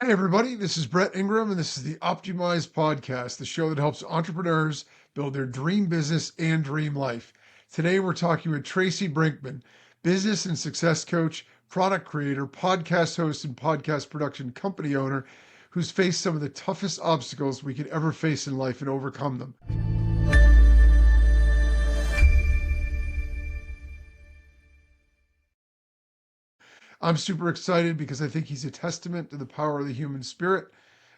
Hey, everybody, this is Brett Ingram, and this is the optYOUmize podcast, the show that helps entrepreneurs build their dream business and dream life. Today, we're talking with Tracy Brinkmann, business and success coach, product creator, podcast host, and podcast production company owner who's faced some of the toughest obstacles we could ever face in life and overcome them. I'm super excited because I think he's a testament to the power of the human spirit,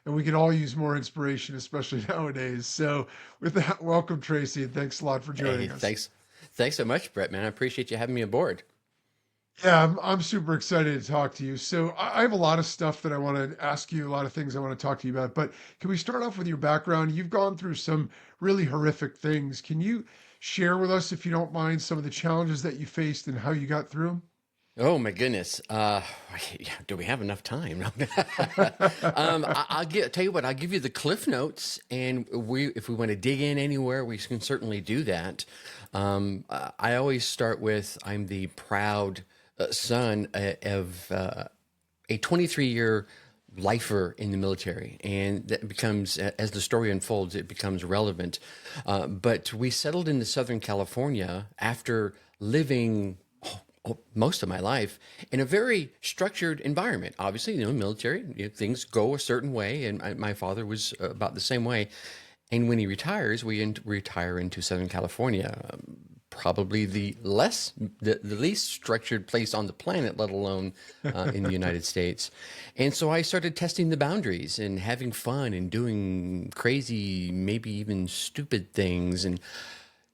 and we can all use more inspiration, especially nowadays. So, with that, welcome, Tracy, and thanks a lot for Hey, joining us. thanks so much, Brett, man. I appreciate you having me aboard. Yeah, I'm super excited to talk to you. So, I have a lot of stuff that I want to ask you, a lot of things I want to talk to you about. But can we start off with your background? You've gone through some really horrific things. Can you share with us, if you don't mind, some of the challenges that you faced and how you got through Oh my goodness. Do we have enough time? Tell you what, I'll give you the cliff notes, and if we want to dig in anywhere, we can certainly do that. I always start with I'm the proud son of a 23-year lifer in the military, and that becomes, as the story unfolds, it becomes relevant. But we settled into Southern California after living most of my life in a very structured environment. Obviously, military, things go a certain way, and my father was about the same way. And when he retires, retire into Southern California, probably the least structured place on the planet, let alone in the United States. And so I started testing the boundaries and having fun and doing crazy, maybe even stupid things. And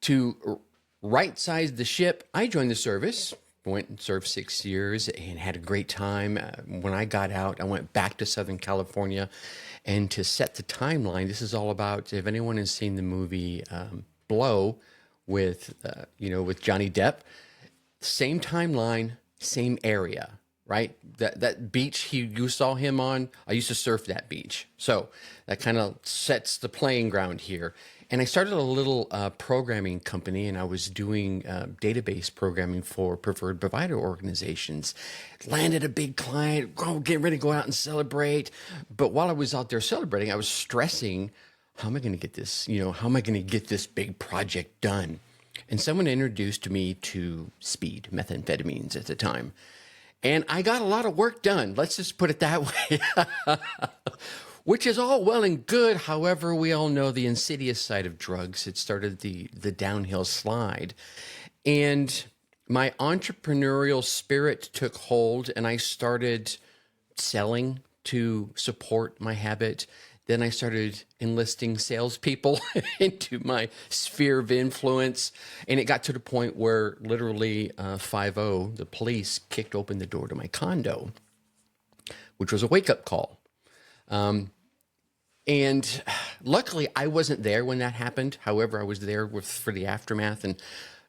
to right size the ship, I joined the service. Went and served 6 years and had a great time. When I got out, I went back to Southern California. And to set the timeline, this is all about, if anyone has seen the movie Blow with Johnny Depp, same timeline, same area, right? That beach you saw him on, I used to surf that beach. So that kind of sets the playing ground here. And I started a little programming company, and I was doing database programming for preferred provider organizations. Landed a big client, getting ready to go out and celebrate. But while I was out there celebrating, I was stressing, how am I going to get this? How am I going to get this big project done? And someone introduced me to speed, methamphetamines at the time. And I got a lot of work done. Let's just put it that way. Which is all well and good. However, we all know the insidious side of drugs. It started the downhill slide. And my entrepreneurial spirit took hold, and I started selling to support my habit. Then I started enlisting salespeople into my sphere of influence. And it got to the point where literally 5-0, the police kicked open the door to my condo, which was a wake-up call. And luckily, I wasn't there when that happened. However, I was there for the aftermath and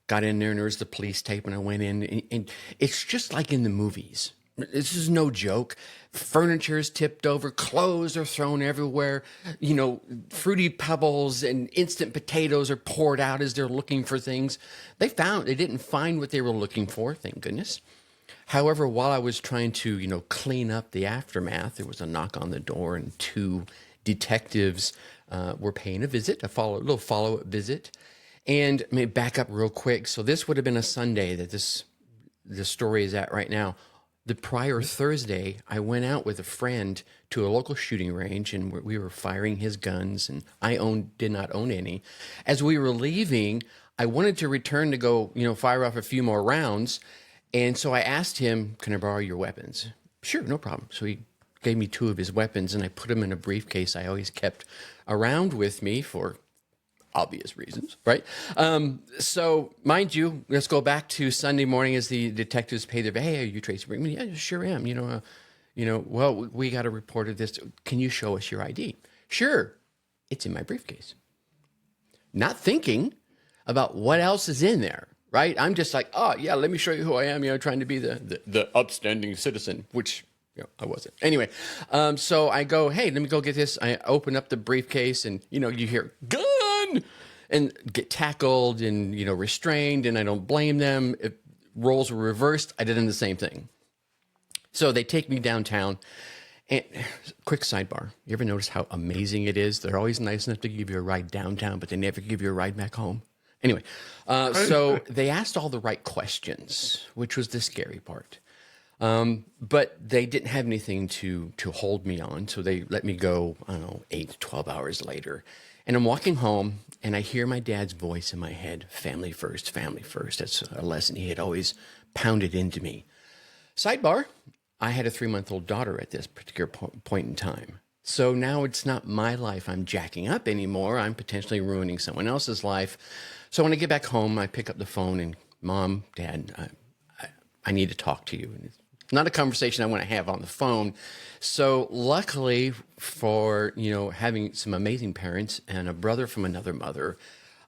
got in there, and there was the police tape, and I went in, and it's just like in the movies. This is no joke. Furniture is tipped over, clothes are thrown everywhere, Fruity Pebbles and instant potatoes are poured out as they're looking for things. They didn't find what they were looking for, thank goodness. However, while I was trying to, clean up the aftermath, there was a knock on the door, and two detectives were paying a visit, little follow-up visit. And let me back up real quick. So this would have been a Sunday that the story is at right now. The prior Thursday, I went out with a friend to a local shooting range, and we were firing his guns, and I did not own any. As we were leaving, I wanted to return to go, fire off a few more rounds. And so I asked him, can I borrow your weapons? Sure, no problem. So he gave me two of his weapons, and I put them in a briefcase I always kept around with me for obvious reasons, right? So mind you, let's go back to Sunday morning as the detectives pay their, hey, are you Tracy Brinkmann? Yeah, sure am. Well, we got a report of this. Can you show us your ID? Sure. It's in my briefcase. Not thinking about what else is in there, right? I'm just like, oh yeah, let me show you who I am, trying to be the upstanding citizen, which I wasn't. Anyway, so I go, hey, let me go get this. I open up the briefcase, and, you hear, gun, and get tackled and, restrained, and I don't blame them. If roles were reversed, I did them the same thing. So they take me downtown, And quick sidebar. You ever notice how amazing it is? They're always nice enough to give you a ride downtown, but they never give you a ride back home. Anyway, so they asked all the right questions, which was the scary part. But they didn't have anything to hold me on. So they let me go, I don't know, 8 to 12 hours later. And I'm walking home and I hear my dad's voice in my head, family first, family first. That's a lesson he had always pounded into me. Sidebar, I had a 3-month-old daughter at this particular point in time. So now it's not my life I'm jacking up anymore. I'm potentially ruining someone else's life. So when I get back home, I pick up the phone and, Mom, Dad, I need to talk to you. And it's not a conversation I want to have on the phone. So luckily for, having some amazing parents and a brother from another mother,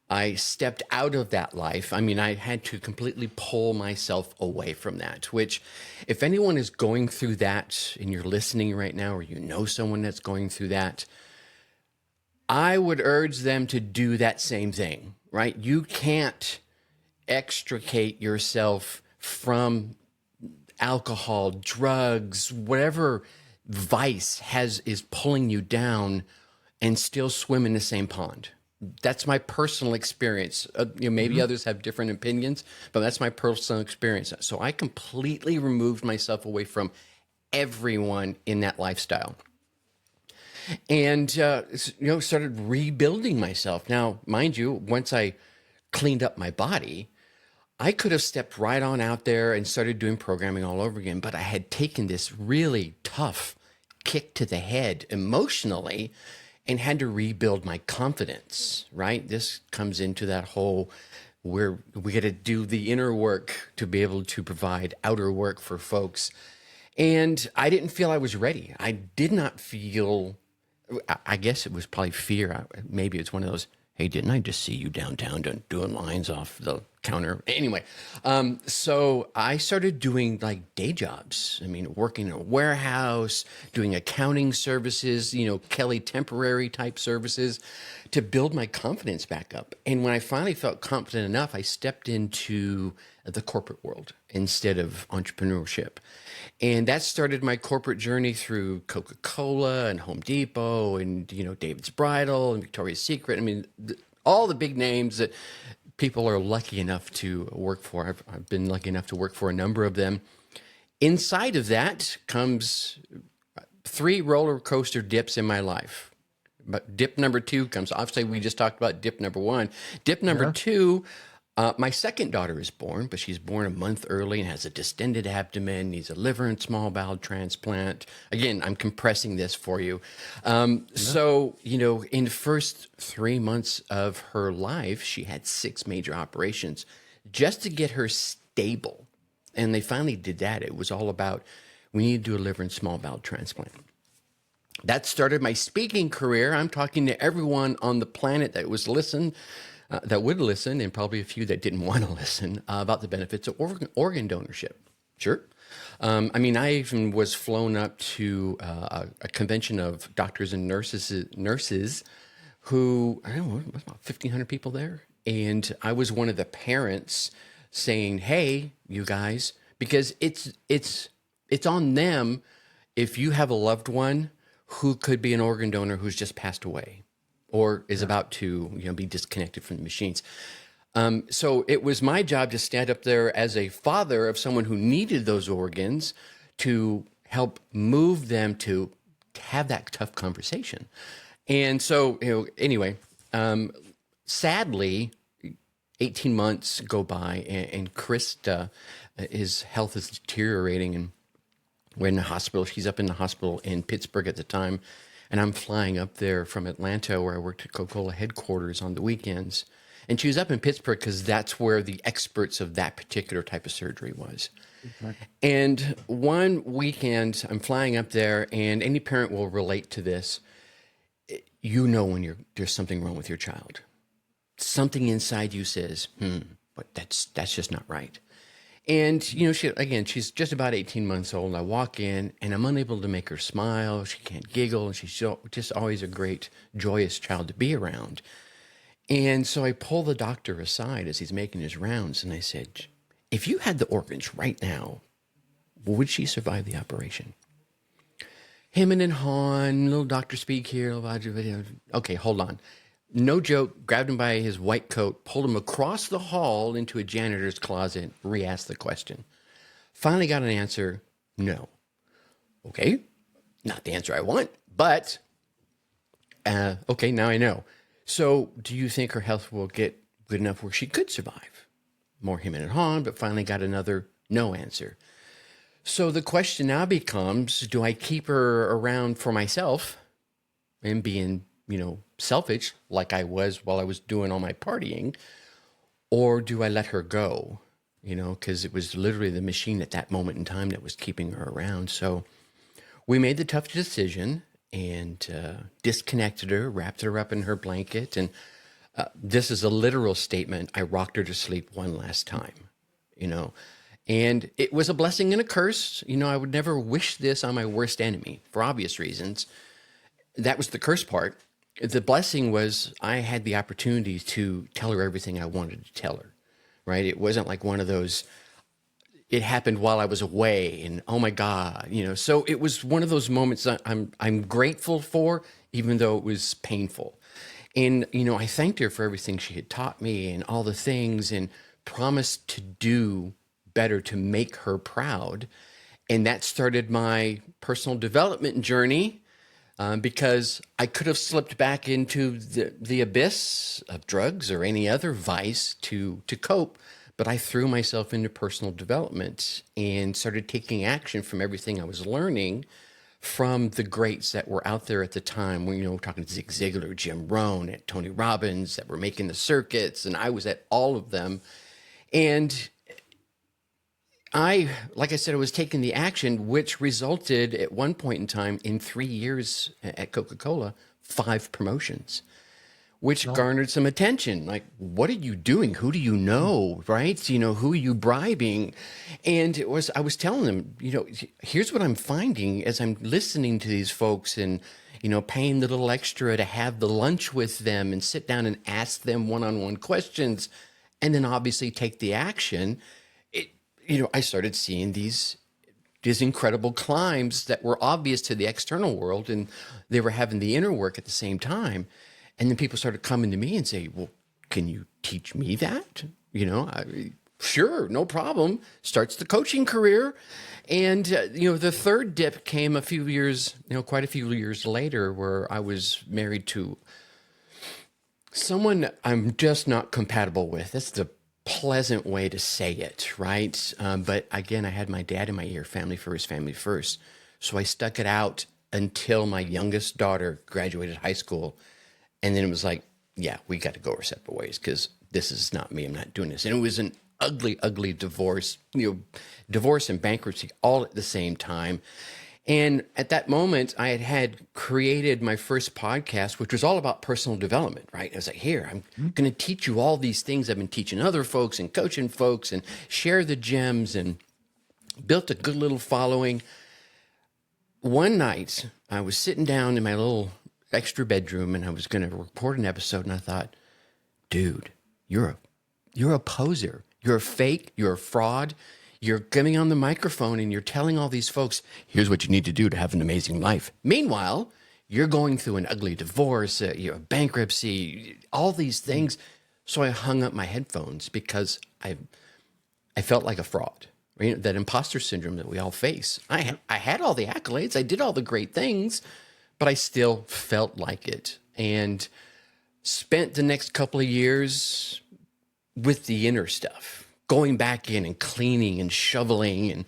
I stepped out of that life. I mean, I had to completely pull myself away from that, which if anyone is going through that and you're listening right now, or you know someone that's going through that, I would urge them to do that same thing, right? You can't extricate yourself from alcohol, drugs, whatever vice is pulling you down and still swim in the same pond. That's my personal experience. Maybe others have different opinions, but that's my personal experience. So I completely removed myself away from everyone in that lifestyle. And, started rebuilding myself. Now, mind you, once I cleaned up my body, I could have stepped right on out there and started doing programming all over again, but I had taken this really tough kick to the head emotionally and had to rebuild my confidence, right? This comes into that whole where we got to do the inner work to be able to provide outer work for folks. And I didn't feel I was ready. I did not feel, I guess it was probably fear. Maybe it's one of those, hey, didn't I just see you downtown doing lines off the counter? Anyway, so I started doing like day jobs. I mean, working in a warehouse, doing accounting services, Kelly temporary type services to build my confidence back up. And when I finally felt confident enough, I stepped into the corporate world instead of entrepreneurship. And that started my corporate journey through Coca-Cola and Home Depot and, David's Bridal and Victoria's Secret. I mean, all the big names that people are lucky enough to work for. I've been lucky enough to work for a number of them. Inside of that comes 3 roller coaster dips in my life. But dip number 2 comes, obviously we just talked about dip number 1. Dip number 2, my second daughter is born, but she's born a month early and has a distended abdomen, needs a liver and small bowel transplant. Again, I'm compressing this for you. So, in the first 3 months of her life, she had 6 major operations just to get her stable. And they finally did that. It was all about, we need to do a liver and small bowel transplant. That started my speaking career. I'm talking to everyone on the planet that would listen, and probably a few that didn't want to listen about the benefits of organ donorship. Sure. I even was flown up to a convention of doctors and nurses who, I don't know, it was about 1,500 people there. And I was one of the parents saying, hey, you guys, because it's on them if you have a loved one who could be an organ donor who's just passed away or is about to be disconnected from the machines. So it was my job to stand up there as a father of someone who needed those organs to help move them to have that tough conversation. And so, anyway, sadly, 18 months go by and Krista, his health is deteriorating and we're in the hospital. She's up in the hospital in Pittsburgh at the time. And I'm flying up there from Atlanta where I worked at Coca-Cola headquarters on the weekends. And she was up in Pittsburgh because that's where the experts of that particular type of surgery was. Okay. And one weekend, I'm flying up there, and any parent will relate to this. When there's something wrong with your child. Something inside you says, but that's just not right. And, she's just about 18 months old. I walk in and I'm unable to make her smile. She can't giggle. And she's just always a great, joyous child to be around. And so I pull the doctor aside as he's making his rounds. And I said, if you had the organs right now, would she survive the operation? hemming and hawing, little doctor speak here. Okay, hold on. No joke, grabbed him by his white coat, pulled him across the hall into a janitor's closet, re-asked the question. Finally got an answer, no. Okay, not the answer I want, but okay, now I know. So do you think her health will get good enough where she could survive? More hemming and hawing, but finally got another no answer. So the question now becomes, do I keep her around for myself and being, selfish like I was while I was doing all my partying, or do I let her go? Because it was literally the machine at that moment in time that was keeping her around. So we made the tough decision and disconnected her, wrapped her up in her blanket. And this is a literal statement. I rocked her to sleep one last time, And it was a blessing and a curse. I would never wish this on my worst enemy for obvious reasons. That was the curse part. The blessing was I had the opportunity to tell her everything I wanted to tell her, right? It wasn't like one of those, it happened while I was away and oh my God, so it was one of those moments that I'm grateful for, even though it was painful. And, I thanked her for everything she had taught me and all the things and promised to do better to make her proud. And that started my personal development journey because I could have slipped back into the abyss of drugs or any other vice to cope. But I threw myself into personal development and started taking action from everything I was learning from the greats that were out there at the time. We're talking Zig Ziglar, Jim Rohn, Tony Robbins that were making the circuits, and I was at all of them. And like I said, I was taking the action, which resulted at one point in time in 3 years at Coca-Cola, 5 promotions, which garnered some attention. Like, what are you doing? Who do you know? Right? Who are you bribing? And I was telling them, here's what I'm finding as I'm listening to these folks and, paying the little extra to have the lunch with them and sit down and ask them one-on-one questions and then obviously take the action. I started seeing these incredible climbs that were obvious to the external world, and they were having the inner work at the same time. And then people started coming to me and say, well, can you teach me that? Sure, no problem. Starts the coaching career. And, the third dip came quite a few years later, where I was married to someone I'm just not compatible with. That's the pleasant way to say it, right? But again, I had my dad in my ear, family first, family first. So I stuck it out until my youngest daughter graduated high school. And then it was like, yeah, we got to go our separate ways because this is not me. I'm not doing this. And it was an ugly, ugly divorce, divorce and bankruptcy all at the same time. And at that moment, I had created my first podcast, which was all about personal development, right? I was like, here, I'm going to teach you all these things I've been teaching other folks and coaching folks and share the gems, and built a good little following. One night, I was sitting down in my little extra bedroom and I was going to record an episode, and I thought, dude, you're a poser. You're a fake. You're a fraud. You're getting on the microphone and you're telling all these folks, here's what you need to do to have an amazing life. Meanwhile, you're going through an ugly divorce, bankruptcy, all these things. So I hung up my headphones because I felt like a fraud. That imposter syndrome that we all face. I had all the accolades. I did all the great things, but I still felt like it. And spent the next couple of years with the inner stuff, going back in and cleaning and shoveling and,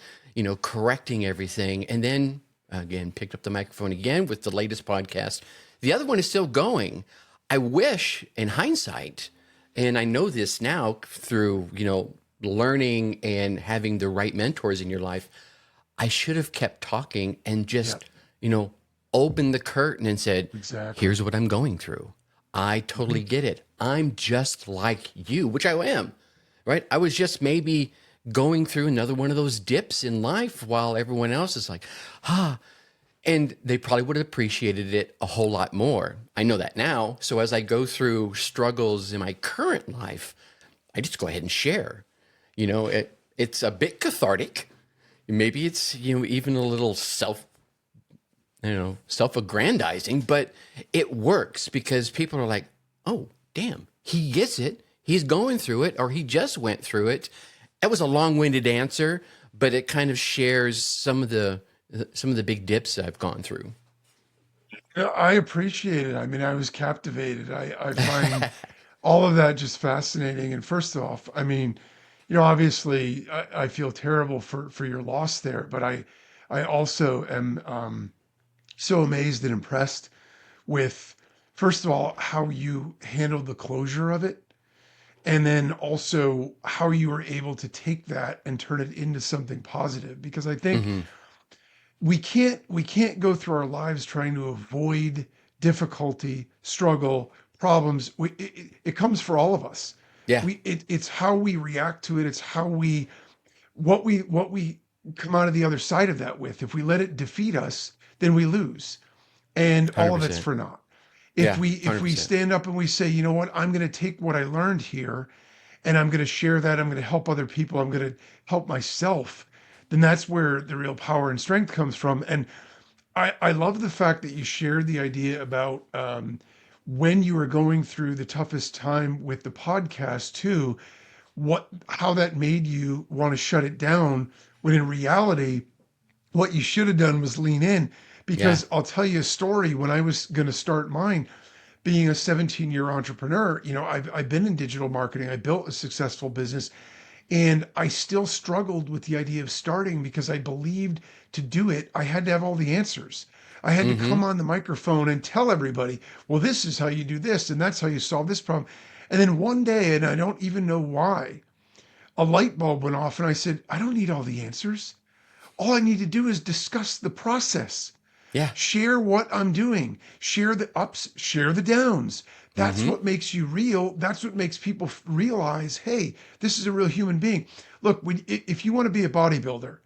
correcting everything. And then again, picked up the microphone again with the latest podcast. The other one is still going. I wish in hindsight, and I know this now through, learning and having the right mentors in your life, I should have kept talking and just, opened the curtain and said, exactly, here's what I'm going through. I totally get it. I'm just like you, which I am. Right? I was just maybe going through another one of those dips in life while everyone else is like, and they probably would have appreciated it a whole lot more. I know that now. So as I go through struggles in my current life, I just go ahead and share. It's a bit cathartic. Maybe it's, even a little self-aggrandizing, but it works because people are like, oh, damn, he gets it. He's going through it, or he just went through it. That was a long-winded answer, but it kind of shares some of the big dips I've gone through. Yeah, I appreciate it. I mean, I was captivated. I find all of that just fascinating. And first off, I mean, obviously, I feel terrible for your loss there, but I also am so amazed and impressed with, first of all, how you handled the closure of it, and then also how you were able to take that and turn it into something positive. Because I think Hmm. we can't go through our lives trying to avoid difficulty, struggle, problems. It comes for all of us. Yeah, It's how we react to it. It's how we what we come out of the other side of that with. If we let it defeat us, then we lose, and all of it's 100%. for naught. If Yeah, we 100%. stand up and we say, you know what, I'm going to take what I learned here and I'm going to share that, I'm going to help other people, I'm going to help myself, then that's where the real power and strength comes from. And I love the fact that you shared the idea about when you were going through the toughest time with the podcast too, how that made you want to shut it down, when in reality what you should have done was lean in. Yeah. Because I'll tell you a story. When I was going to start mine, being a 17-year entrepreneur, I've been in digital marketing. I built a successful business, and I still struggled with the idea of starting because I believed to do it, I had to have all the answers. I had to Hmm. come on the microphone and tell everybody, well, this is how you do this, and that's how you solve this problem. And then one day, and I don't even know why, a light bulb went off, and I said, I don't need all the answers. All I need to do is discuss the process, Yeah. share what I'm doing, share the ups, share the downs. That's Hmm. what makes you real. That's what makes people realize, hey, this is a real human being. Look, if you want to be a bodybuilder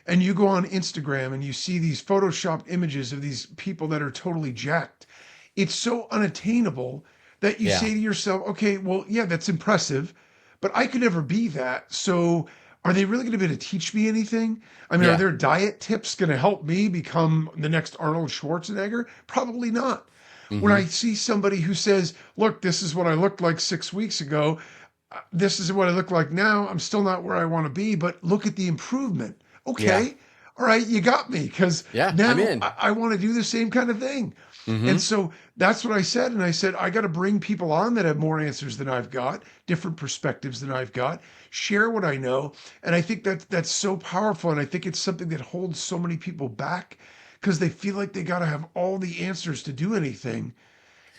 and you go on Instagram and you see these photoshopped images of these people that are totally jacked, it's so unattainable that you Yeah. say to yourself, okay, well, yeah, that's impressive, but I could never be that. So are they really going to be able to teach me anything? I mean, are Yeah. their diet tips going to help me become the next Arnold Schwarzenegger? Probably not. When Hmm. I see somebody who says, look, this is what I looked like 6 weeks ago, this is what I look like now, I'm still not where I want to be, but look at the improvement. Yeah. Okay. All right. You got me, because Yeah. I'm now in. I want to do the same kind of thing. And Hmm. so that's what I said. And I said, I got to bring people on that have more answers than I've got, different perspectives than I've got, share what I know. And I think that's so powerful. And I think it's something that holds so many people back because they feel like they got to have all the answers to do anything.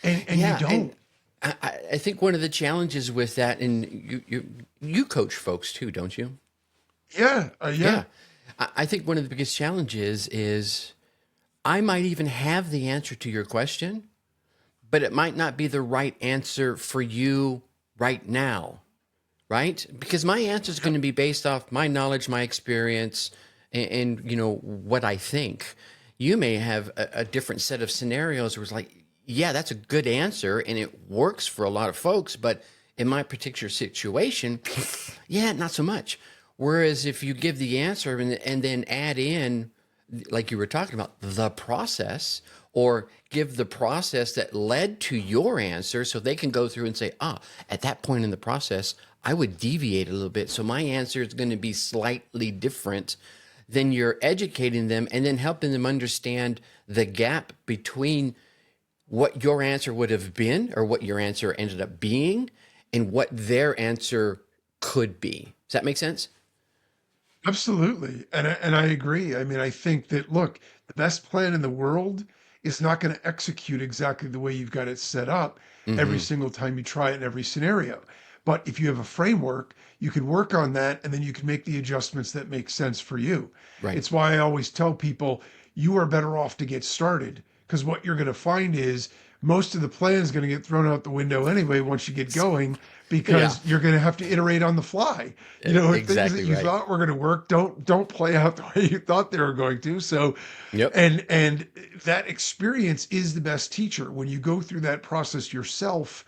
And you Yeah. And don't. I think one of the challenges with that, and you coach folks too, don't you? Yeah. Yeah. Yeah. I think one of the biggest challenges is I might even have the answer to your question, but it might not be the right answer for you right now, right? Because my answer is going to be based off my knowledge, my experience, and what I think. You may have a different set of scenarios where it's like, yeah, that's a good answer and it works for a lot of folks, but in my particular situation, yeah, not so much. Whereas if you give the answer and then add in, like you were talking about, the process, or give the process that led to your answer so they can go through and say, at that point in the process, I would deviate a little bit. So my answer is going to be slightly different. Then you're educating them and then helping them understand the gap between what your answer would have been or what your answer ended up being and what their answer could be. Does that make sense? Absolutely. And I agree. I mean, I think that, look, the best plan in the world is not going to execute exactly the way you've got it set up every Mm-hmm. single time you try it in every scenario. But if you have a framework, you can work on that and then you can make the adjustments that make sense for you. Right. It's why I always tell people you are better off to get started, because what you're going to find is most of the plan is going to get thrown out the window anyway once you get going, Yeah. because you're going to have to iterate on the fly. Things that Exactly you right. thought were going to work don't play out the way you thought they were going to. So, Yep. and that experience is the best teacher. When you go through that process yourself,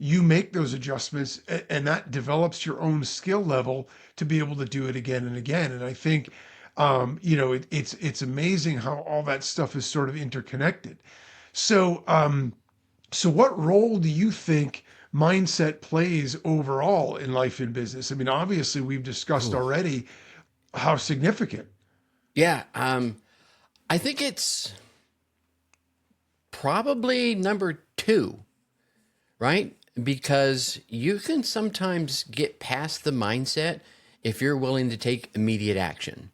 you make those adjustments, and that develops your own skill level to be able to do it again and again. And I think It's amazing how all that stuff is sort of interconnected. So, so what role do you think mindset plays overall in life and business? I mean, obviously we've discussed Ooh. already how significant. Yeah. I think it's probably number two, right? Because you can sometimes get past the mindset if you're willing to take immediate action.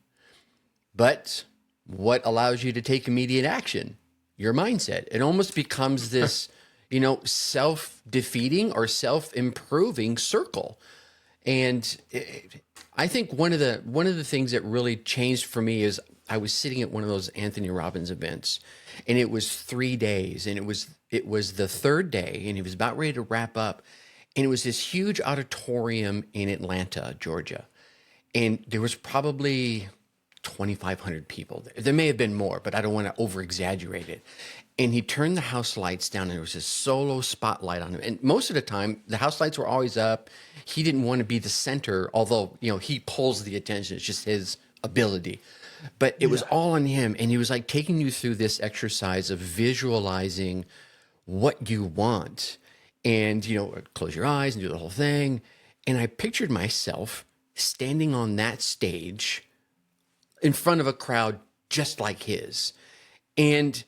But what allows you to take immediate action? Your mindset. It almost becomes this, self-defeating or self-improving circle. And I think one of the things that really changed for me is I was sitting at one of those Anthony Robbins events, and it was 3 days, and it was the third day, and he was about ready to wrap up, and it was this huge auditorium in Atlanta, Georgia, and there was probably 2,500 people there. There may have been more, but I don't want to over exaggerate it. And he turned the house lights down, and there was this solo spotlight on him. And most of the time, the house lights were always up. He didn't want to be the center, although, he pulls the attention. It's just his ability. But it was Yeah. all on him. And he was like taking you through this exercise of visualizing what you want. And, close your eyes and do the whole thing. And I pictured myself standing on that stage in front of a crowd just like his. And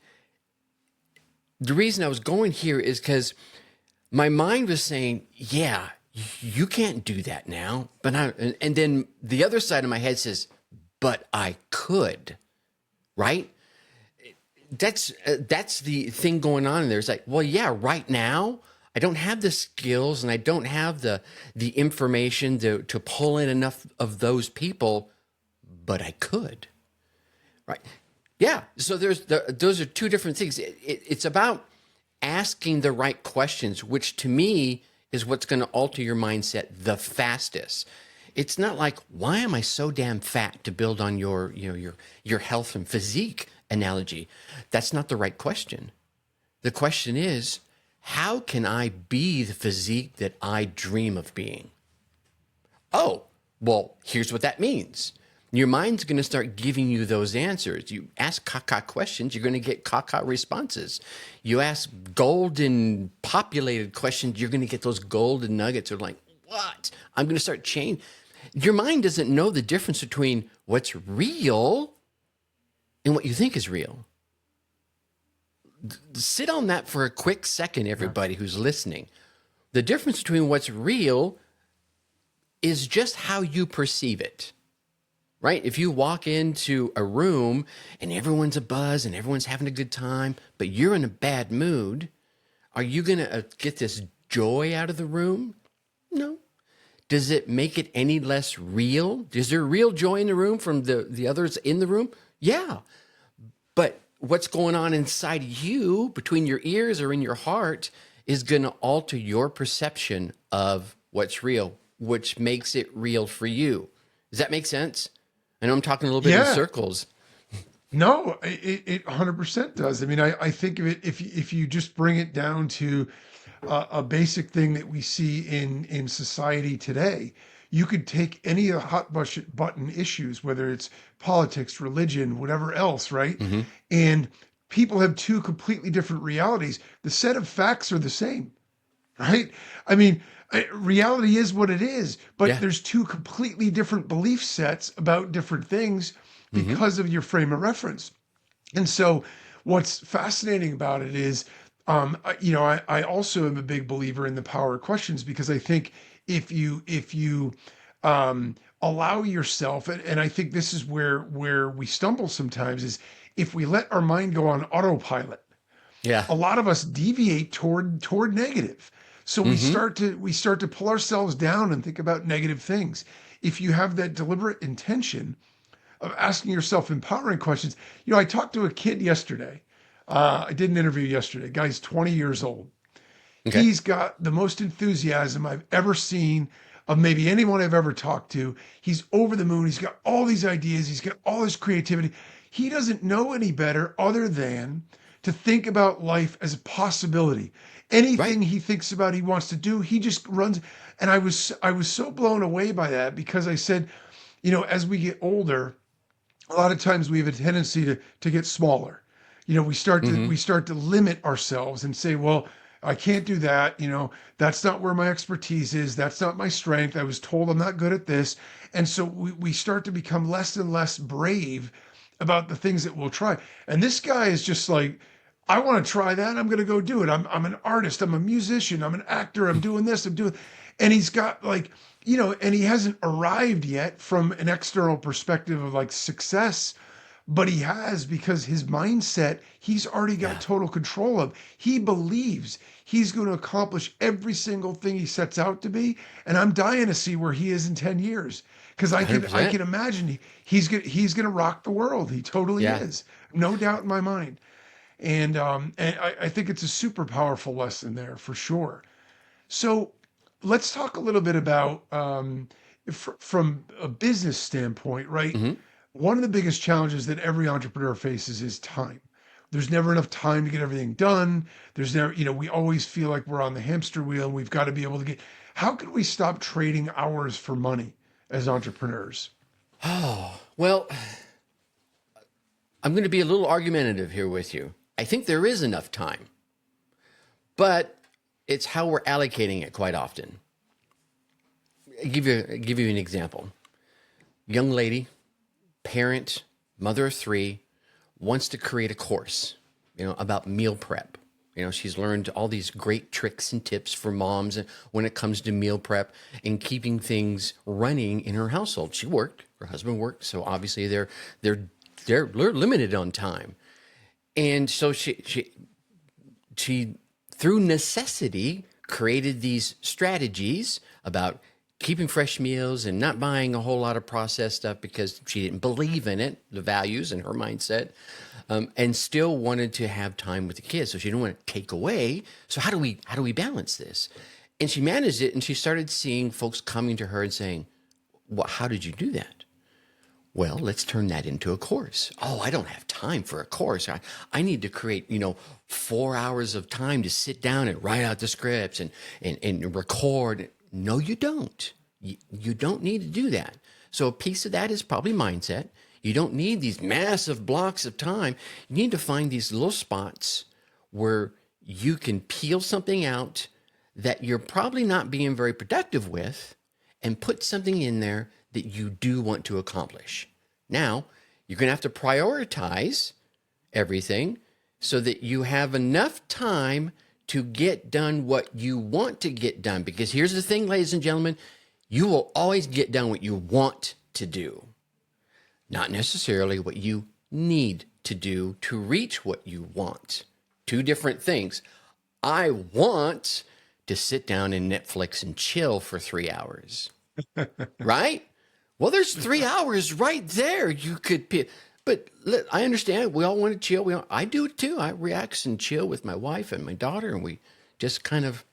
the reason I was going here is because my mind was saying, yeah, you can't do that now. But and then the other side of my head says, but I could, right? That's the thing going on in there. It's like, well, yeah, right now I don't have the skills and I don't have the information to pull in enough of those people, but I could, right? Yeah. So those are two different things. It's about asking the right questions, which to me is what's going to alter your mindset the fastest. It's not like, why am I so damn fat, to build on your health and physique analogy. That's not the right question. The question is, how can I be the physique that I dream of being? Oh, well, here's what that means. Your mind's going to start giving you those answers. You ask caca questions, you're going to get caca responses. You ask golden populated questions, you're going to get those golden nuggets of like, what? I'm going to start changing. Your mind doesn't know the difference between what's real and what you think is real. Sit on that for a quick second, everybody who's listening. The difference between what's real is just how you perceive it. Right? If you walk into a room and everyone's abuzz and everyone's having a good time, but you're in a bad mood, are you going to get this joy out of the room? No. Does it make it any less real? Is there real joy in the room from the others in the room? Yeah. But what's going on inside you, between your ears or in your heart, is going to alter your perception of what's real, which makes it real for you. Does that make sense? I know I'm talking a little bit in Yeah. circles. No, it 100% does. I mean, I think of it, if you just bring it down to a basic thing that we see in society today. You could take any of the button issues, whether it's politics, religion, whatever else, right? Mm-hmm. And people have two completely different realities. The set of facts are the same, right? I mean, reality is what it is, but Yeah. there's two completely different belief sets about different things Mm-hmm. because of your frame of reference. And so, what's fascinating about it is, I also am a big believer in the power of questions, because I think if you allow yourself, and I think this is where we stumble sometimes, is if we let our mind go on autopilot, Yeah. a lot of us deviate toward negative. So Mm-hmm. we start to pull ourselves down and think about negative things. If you have that deliberate intention of asking yourself empowering questions. I talked to a kid yesterday. I did an interview yesterday. Guy's 20 years old. Okay. He's got the most enthusiasm I've ever seen of maybe anyone I've ever talked to. He's over the moon. He's got all these ideas. He's got all this creativity. He doesn't know any better other than to think about life as a possibility. Right. Anything he thinks about, he wants to do, he just runs. And I was so blown away by that, because I said, as we get older, a lot of times we have a tendency to get smaller. Mm-hmm. We start to limit ourselves and say, well, I can't do that. That's not where my expertise is. That's not my strength. I was told I'm not good at this. And so we start to become less and less brave about the things that we'll try. And this guy is just like, I want to try that. I'm going to go do it. I'm an artist. I'm a musician. I'm an actor. I'm doing this. I'm doing, and he's got like, and he hasn't arrived yet from an external perspective of like success, but he has because his mindset, he's already got Yeah, total control of. He believes he's going to accomplish every single thing he sets out to be. And I'm dying to see where he is in 10 years. Because I 100%. can imagine he's gonna rock the world. He totally Yeah. is, no doubt in my mind. And I think it's a super powerful lesson there for sure. So let's talk a little bit about from a business standpoint, right? Mm-hmm. One of the biggest challenges that every entrepreneur faces is time. There's never enough time to get everything done. There's never, we always feel like we're on the hamster wheel and we've got to be able to get. How can we stop trading hours for money as entrepreneurs? Oh, well, I'm going to be a little argumentative here with you. I think there is enough time, but it's how we're allocating it quite often. Give you an example. Young lady, parent, mother of three, wants to create a course, about meal prep. She's learned all these great tricks and tips for moms when it comes to meal prep and keeping things running in her household. She worked, her husband worked, so obviously they're limited on time. And so she through necessity created these strategies about keeping fresh meals and not buying a whole lot of processed stuff because she didn't believe in it, the values and her mindset, and still wanted to have time with the kids. So she didn't want to take away. So how do we balance this? And she managed it, and she started seeing folks coming to her and saying, "Well, how did you do that?" Well, let's turn that into a course. Oh, I don't have time for a course. I need to create, 4 hours of time to sit down and write out the scripts and record. No, you don't. You don't need to do that. So a piece of that is probably mindset. You don't need these massive blocks of time. You need to find these little spots where you can peel something out that you're probably not being very productive with and put something in there that you do want to accomplish. Now, you're going to have to prioritize everything so that you have enough time to get done what you want to get done. Because here's the thing, ladies and gentlemen, you will always get done what you want to do, not necessarily what you need to do to reach what you want. Two different things. I want to sit down and Netflix and chill for 3 hours, right? Well, there's 3 hours right there. You could pick. But I understand. We all want to chill. I do it too. I relax and chill with my wife and my daughter, and we just kind of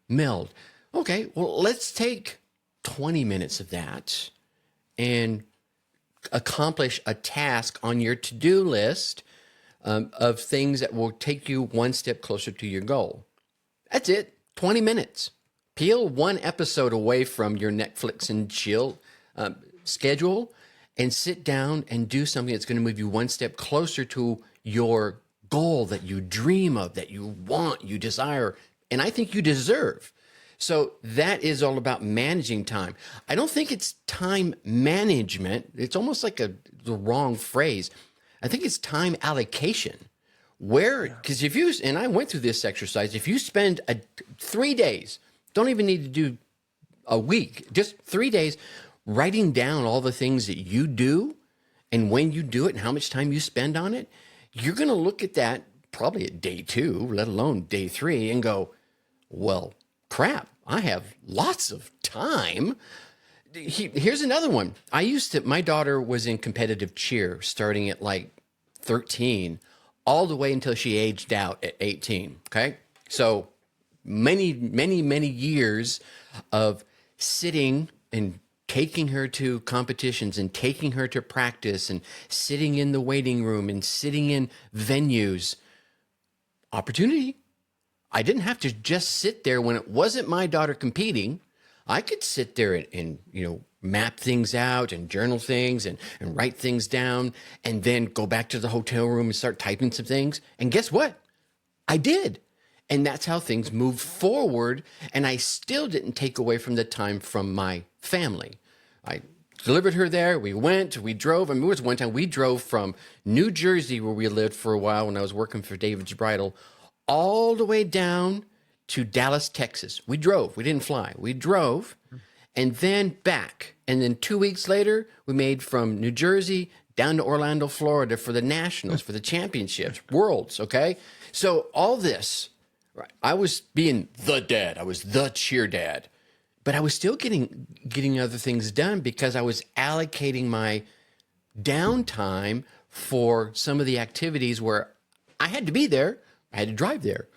meld. Okay, well, let's take 20 minutes of that and accomplish a task on your to-do list of things that will take you one step closer to your goal. That's it. 20 minutes. Peel one episode away from your Netflix and chill schedule and sit down and do something that's going to move you one step closer to your goal that you dream of, that you want, you desire, and I think you deserve. So that is all about managing time. I don't think it's time management. It's almost like the wrong phrase. I think it's time allocation. Because if you, and I went through this exercise, if you spend 3 days, don't even need to do a week, just 3 days, writing down all the things that you do and when you do it and how much time you spend on it, you're going to look at that probably at day 2, let alone day 3, and go, well, crap, I have lots of time. Here's another one. My daughter was in competitive cheer starting at like 13 all the way until she aged out at 18. Okay. So many, many, many years of sitting and taking her to competitions and taking her to practice and sitting in the waiting room and sitting in venues. Opportunity. I didn't have to just sit there when it wasn't my daughter competing. I could sit there and map things out and journal things and write things down and then go back to the hotel room and start typing some things. And guess what? I did. And that's how things moved forward. And I still didn't take away from the time from my family. I delivered her there. We went, we drove. I mean, it was one time we drove from New Jersey, where we lived for a while when I was working for David's Bridal, all the way down to Dallas, Texas. We drove. We didn't fly. We drove and then back. And then 2 weeks later, we made from New Jersey down to Orlando, Florida for the Nationals, for the championships, worlds, okay? So all this, right, I was being the dad. I was the cheer dad. But I was still getting other things done because I was allocating my downtime for some of the activities where I had to be there. I had to drive there.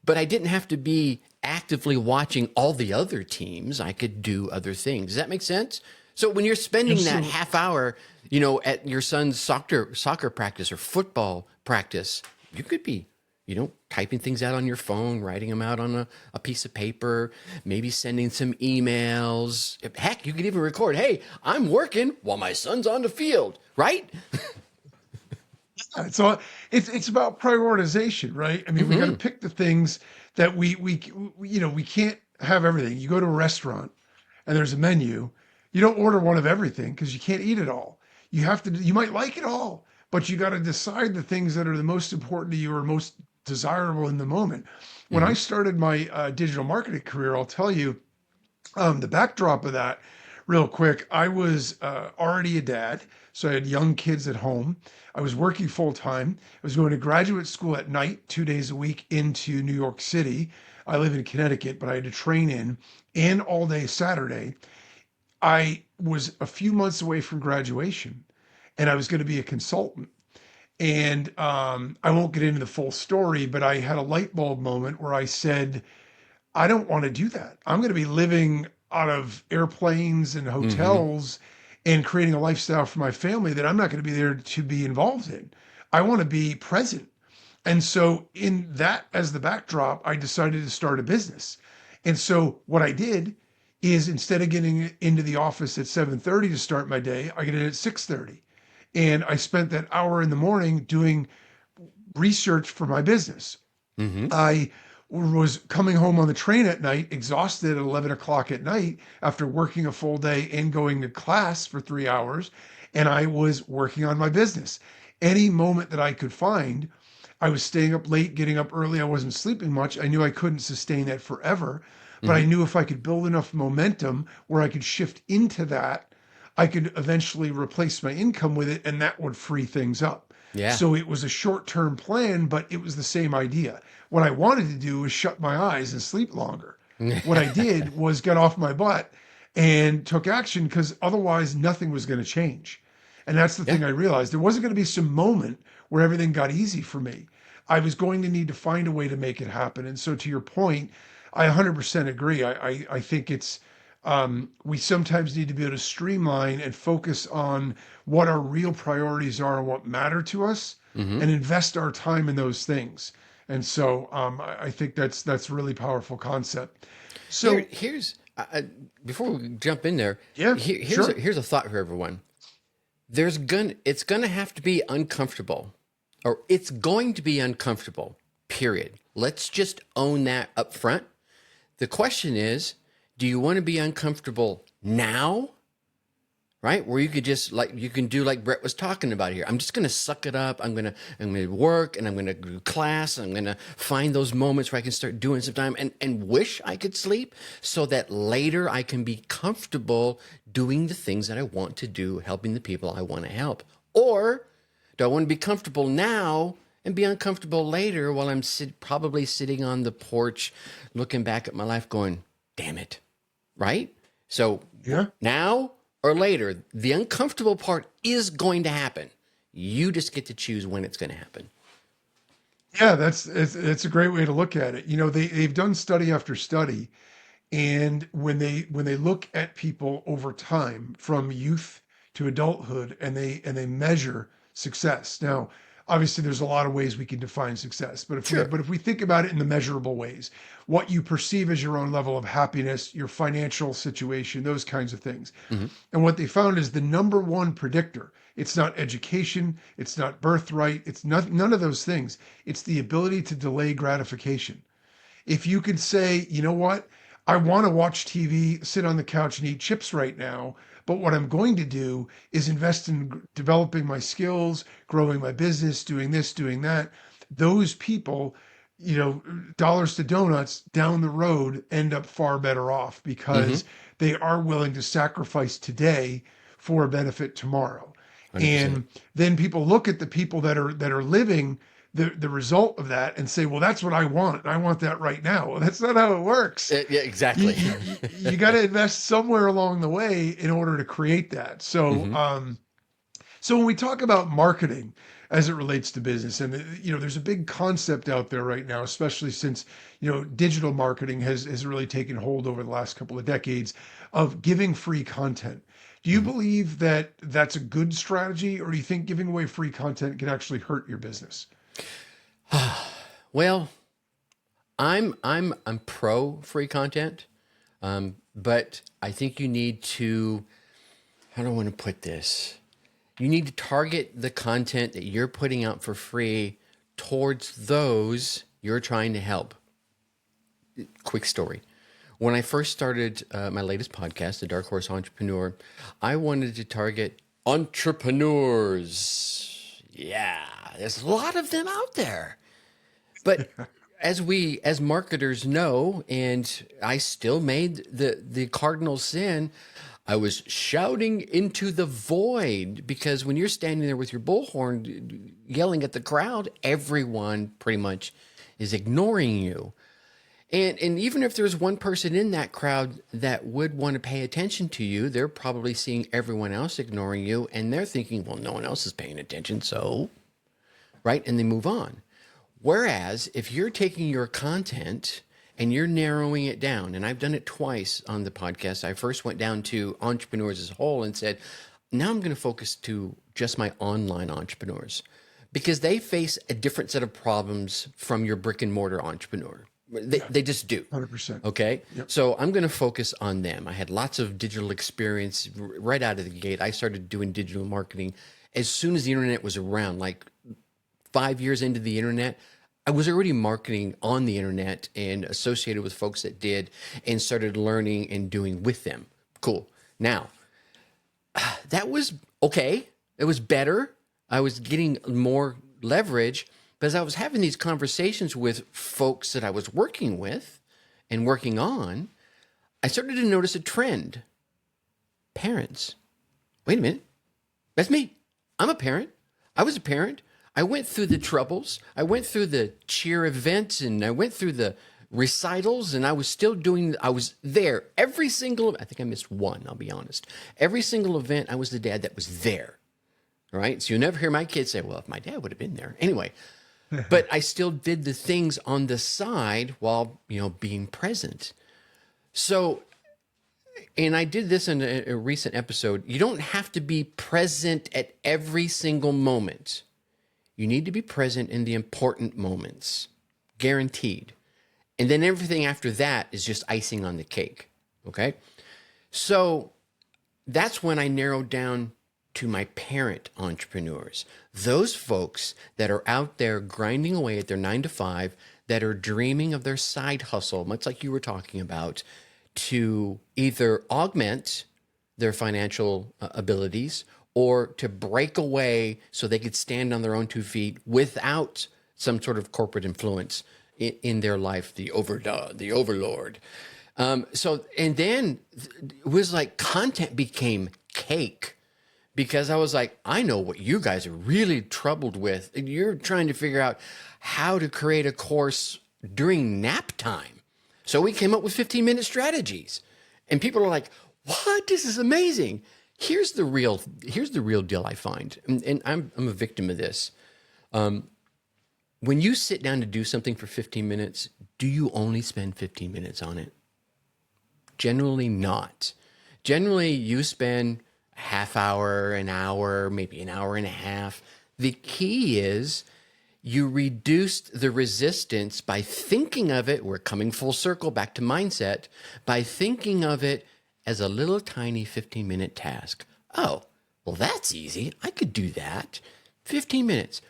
But I didn't have to be actively watching all the other teams. I could do other things. Does that make sense? So when you're spending that half hour, at your son's soccer practice or football practice, you could be, typing things out on your phone, writing them out on a piece of paper, maybe sending some emails. Heck, you could even record, hey, I'm working while my son's on the field, right? So it's about prioritization, right? I mean, we got to pick the things that we can't have everything. You go to a restaurant and there's a menu. You don't order one of everything because you can't eat it all. You might like it all, but you got to decide the things that are the most important to you or most desirable in the moment. When I started my digital marketing career, I'll tell you the backdrop of that real quick. I was already a dad, so I had young kids at home. I was working full time. I was going to graduate school at night, 2 days a week into New York City. I live in Connecticut, but I had to train in and all day Saturday. I was a few months away from graduation and I was going to be a consultant. And I won't get into the full story, but I had a light bulb moment where I said, I don't want to do that. I'm going to be living out of airplanes and hotels and creating a lifestyle for my family that I'm not going to be there to be involved in. I want to be present. And so, in that as the backdrop, I decided to start a business. And so, what I did is instead of getting into the office at 7:30 to start my day, I get in at 6:30. And I spent that hour in the morning doing research for my business. I was coming home on the train at night, exhausted at 11 o'clock at night after working a full day and going to class for 3 hours. And I was working on my business. Any moment that I could find, I was staying up late, getting up early. I wasn't sleeping much. I knew I couldn't sustain that forever, but I knew if I could build enough momentum where I could shift into that, I could eventually replace my income with it, and that would free things up. Yeah. So it was a short-term plan, but it was the same idea. What I wanted to do was shut my eyes and sleep longer. What I did was get off my butt and took action because otherwise nothing was going to change. And that's the Yeah. thing I realized. There wasn't going to be some moment where everything got easy for me. I was going to need to find a way to make it happen. And so to your point, I 100% agree. I think we sometimes need to be able to streamline and focus on what our real priorities are and what matter to us and invest our time in those things. And so I think that's a really powerful concept. So Here's before we jump in there. yeah, Here's sure. here's a thought for everyone. It's gonna have to be uncomfortable, or it's going to be uncomfortable. Period. Let's just own that up front. The question is, do you want to be uncomfortable now? Right? Where you could just you can do like Brett was talking about here. I'm just gonna suck it up. I'm gonna work and I'm gonna do class. And I'm gonna find those moments where I can start doing some time and wish I could sleep so that later I can be comfortable doing the things that I want to do, helping the people I want to help. Or do I want to be comfortable now and be uncomfortable later while I'm probably sitting on the porch looking back at my life going, damn it. Right? So Yeah. now or later, the uncomfortable part is going to happen. You just get to choose when it's going to happen. Yeah, it's a great way to look at it. They've done study after study, and when they look at people over time from youth to adulthood, and they measure success. Now, obviously there's a lot of ways we can define success, but Sure. if we think about it in the measurable ways, what you perceive as your own level of happiness, your financial situation, those kinds of things. Hmm. And what they found is the number one predictor. It's not education, it's not birthright, it's not, none of those things. It's the ability to delay gratification. If you could say, you know what, I want to watch TV, sit on the couch and eat chips right now, but what I'm going to do is invest in developing my skills, growing my business, doing this, doing that. Those people, dollars to donuts down the road end up far better off Hmm. because they are willing to sacrifice today for a benefit tomorrow. 100%. And then people look at the people that are living the result of that and say, well, that's what I want. I want that right now. Well, that's not how it works. Yeah, You, exactly. you got to invest somewhere along the way in order to create that. So, Hmm. so when we talk about marketing as it relates to business, and there's a big concept out there right now, especially since digital marketing has really taken hold over the last couple of decades of giving free content. Do you Hmm. believe that that's a good strategy, or do you think giving away free content can actually hurt your business? Well, I'm pro free content, but I think you need to. How do I want to put this? You need to target the content that you're putting out for free towards those you're trying to help. Quick story. When I first started my latest podcast, The Dark Horse Entrepreneur, I wanted to target entrepreneurs. Yeah, there's a lot of them out there. But as marketers know, and I still made the cardinal sin, I was shouting into the void because when you're standing there with your bullhorn yelling at the crowd, everyone pretty much is ignoring you. And even if there's one person in that crowd that would want to pay attention to you, they're probably seeing everyone else ignoring you and they're thinking, well, no one else is paying attention, so, right? And they move on. Whereas if you're taking your content and you're narrowing it down, and I've done it twice on the podcast. I first went down to entrepreneurs as a whole and said, now I'm going to focus to just my online entrepreneurs because they face a different set of problems from your brick and mortar entrepreneur. They just do. 100%. Okay. Yep. So I'm going to focus on them. I had lots of digital experience right out of the gate. I started doing digital marketing as soon as the internet was around, like 5 years into the internet. I was already marketing on the internet and associated with folks that did and started learning and doing with them. Cool. Now, that was okay. It was better. I was getting more leverage, but as I was having these conversations with folks that I was working with and working on, I started to notice a trend. Parents. Wait a minute. That's me. I'm a parent. I was a parent. I went through the troubles. I went through the cheer events and I went through the recitals and I was there every single, I think I missed one, I'll be honest. Every single event, I was the dad that was there. All right. So you'll never hear my kids say, well, if my dad would have been there. Anyway, but I still did the things on the side while, being present. So, and I did this in a recent episode. You don't have to be present at every single moment. You need to be present in the important moments, guaranteed. And then everything after that is just icing on the cake. Okay. So that's when I narrowed down to my parent entrepreneurs, those folks that are out there grinding away at their 9 to 5, that are dreaming of their side hustle, much like you were talking about, to either augment their financial abilities or to break away so they could stand on their own 2 feet without some sort of corporate influence in their life, the overlord. And then it was like content became cake because I was like, I know what you guys are really troubled with. You're trying to figure out how to create a course during nap time. So we came up with 15-minute strategies. And people are like, what? This is amazing. Here's the real deal I find. And I'm a victim of this. When you sit down to do something for 15 minutes, do you only spend 15 minutes on it? Generally not. Generally, you spend a half hour, an hour, maybe an hour and a half. The key is you reduced the resistance by thinking of it. We're coming full circle back to mindset by thinking of it as a little tiny 15-minute task. Oh, well, that's easy. I could do that. 15 minutes.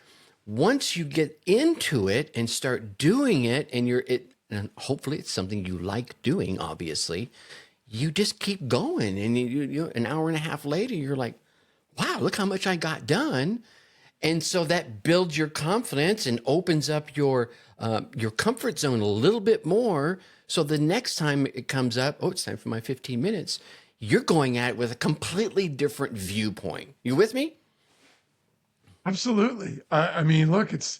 Once you get into it and start doing it, and hopefully it's something you like doing, obviously, you just keep going. And you an hour and a half later, you're like, wow, look how much I got done. And so that builds your confidence and opens up your comfort zone a little bit more. So the next time it comes up, oh, it's time for my 15 minutes. You're going at it with a completely different viewpoint. You with me? Absolutely. I mean, look, it's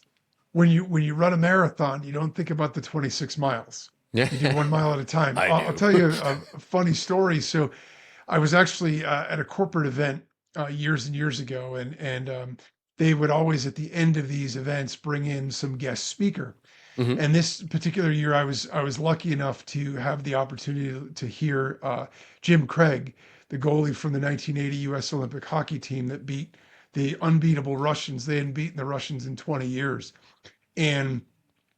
when you run a marathon, you don't think about the 26 miles. Yeah, You do 1 mile at a time. I I'll do. tell you a funny story. So I was actually at a corporate event years and years ago, and they would always at the end of these events bring in some guest speaker. Hmm. And this particular year, I was lucky enough to have the opportunity to hear Jim Craig, the goalie from the 1980 U.S. Olympic hockey team that beat the unbeatable Russians. They hadn't beaten the Russians in 20 years, and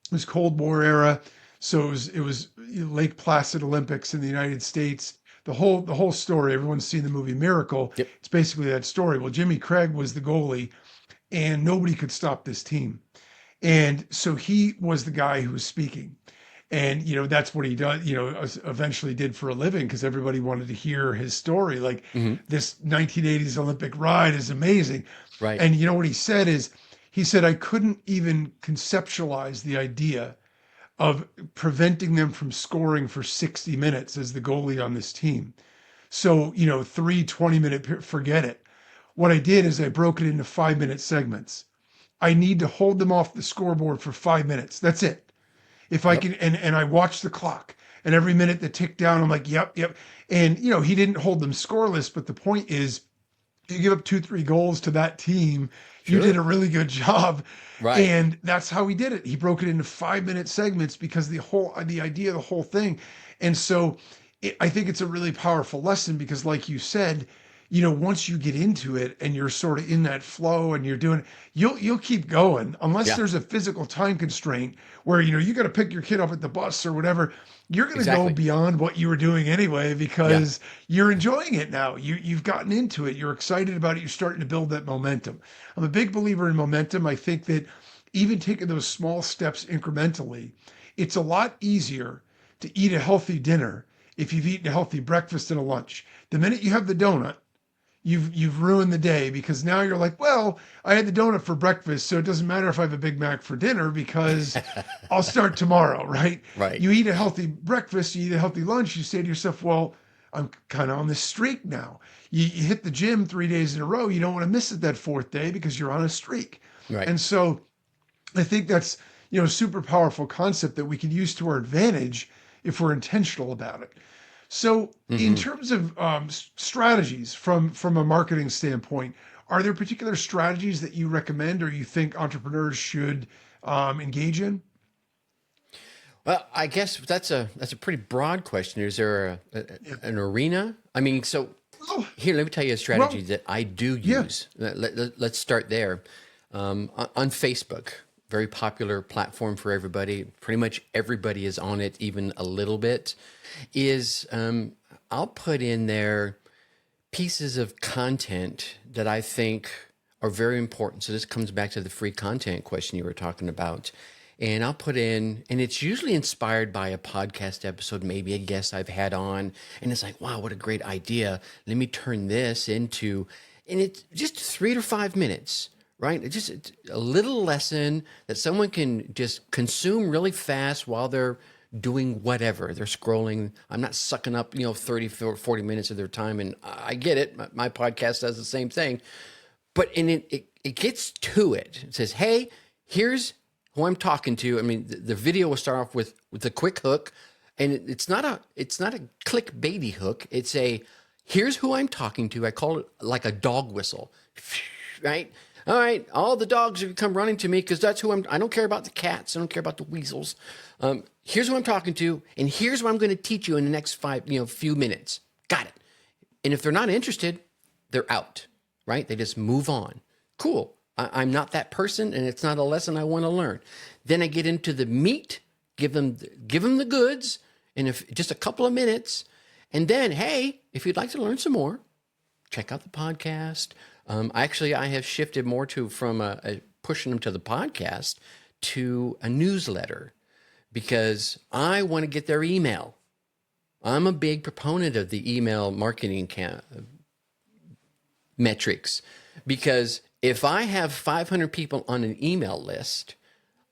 it was Cold War era. So it was Lake Placid Olympics in the United States. The whole story. Everyone's seen the movie Miracle. Yep. It's basically that story. Well, Jimmy Craig was the goalie, and nobody could stop this team. And so he was the guy who was speaking. And, that's what he does, eventually did for a living because everybody wanted to hear his story. Like Hmm. this 1980s Olympic ride is amazing. Right. And what he said, I couldn't even conceptualize the idea of preventing them from scoring for 60 minutes as the goalie on this team. So, 3 20-minute, forget it. What I did is I broke it into 5-minute segments. I need to hold them off the scoreboard for 5 minutes. That's it. If I Yep. can, and I watch the clock, and every minute that ticked down, I'm like, yep, yep. And he didn't hold them scoreless, but the point is, you give up 2 3 goals to that team, you did a Sure. really good job. Right. And that's how he did it. He broke it into 5-minute segments because the idea of the whole thing. And so I think it's a really powerful lesson because, like you said, once you get into it and you're sort of in that flow and you're doing, you'll keep going unless Yeah. there's a physical time constraint where you got to pick your kid up at the bus or whatever. You're going to go Exactly. beyond what you were doing anyway Yeah. because you're enjoying it now. You've gotten into it. You're excited about it. You're starting to build that momentum. I'm a big believer in momentum. I think that even taking those small steps incrementally, it's a lot easier to eat a healthy dinner if you've eaten a healthy breakfast and a lunch. The minute you have the donut, you've ruined the day because now you're like, well, I had the donut for breakfast, so it doesn't matter if I have a Big Mac for dinner because I'll start tomorrow, right? Right. You eat a healthy breakfast, you eat a healthy lunch, you say to yourself, well, I'm kind of on this streak now. You hit the gym 3 days in a row, you don't want to miss it that fourth day because you're on a streak. Right. And so I think that's a super powerful concept that we can use to our advantage if we're intentional about it. So, in Hmm. terms of strategies from a marketing standpoint, are there particular strategies that you recommend or you think entrepreneurs should engage in? Well, I guess that's a pretty broad question. Is there Yeah. an arena? I mean, so Well, here, let me tell you a strategy well, that I do yeah. use. Let's start there. On Facebook, very popular platform for everybody. Pretty much everybody is on it, even a little bit. Is I'll put in there pieces of content that I think are very important. So this comes back to the free content question you were talking about. And I'll put in, and it's usually inspired by a podcast episode, maybe a guest I've had on. And it's like, wow, what a great idea. Let me turn this into, and it's just 3 to 5 minutes, right? It's just a little lesson that someone can just consume really fast while they're doing whatever. They're scrolling. I'm not sucking up, 30, 40 minutes of their time. And I get it. My podcast does the same thing. But it gets to it. It says, hey, here's who I'm talking to. I mean, the video will start off with a quick hook, and it's not a clickbaity hook. It's a here's who I'm talking to. I call it like a dog whistle, right? All right, all the dogs are come running to me because that's who I don't care about the cats. I don't care about the weasels. Here's who I'm talking to, and here's what I'm going to teach you in the next few minutes. Got it. And if they're not interested, they're out, right? They just move on. Cool. I'm not that person, and it's not a lesson I want to learn. Then I get into the meat, give them the goods, and if just a couple of minutes, and then hey, if you'd like to learn some more, check out the podcast. I have shifted more to from pushing them to the podcast to a newsletter because I want to get their email. I'm a big proponent of the email marketing metrics because if I have 500 people on an email list,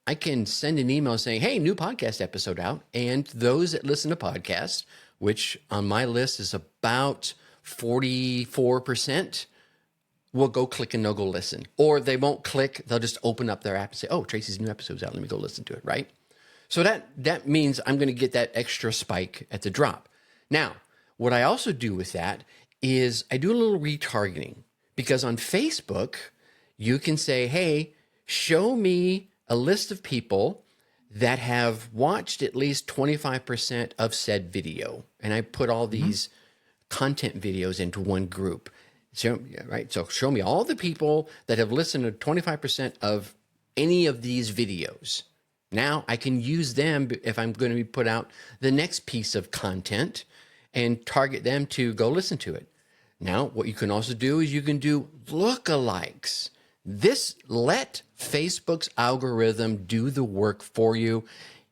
I can send an email saying, hey, new podcast episode out. And those that listen to podcasts, which on my list is about 44%, will go click and they'll go listen. Or they won't click, they'll just open up their app and say, oh, Tracy's new episode's out, let me go listen to it, right? So that means I'm going to get that extra spike at the drop. Now, what I also do with that is I do a little retargeting because on Facebook, you can say, hey, show me a list of people that have watched at least 25% of said video. And I put all these content videos into one group. So, right? So show me all the people that have listened to 25% of any of these videos. Now I can use them if I'm going to be put out the next piece of content and target them to go listen to it. Now, what you can also do is you can do lookalikes. Let Facebook's algorithm do the work for you.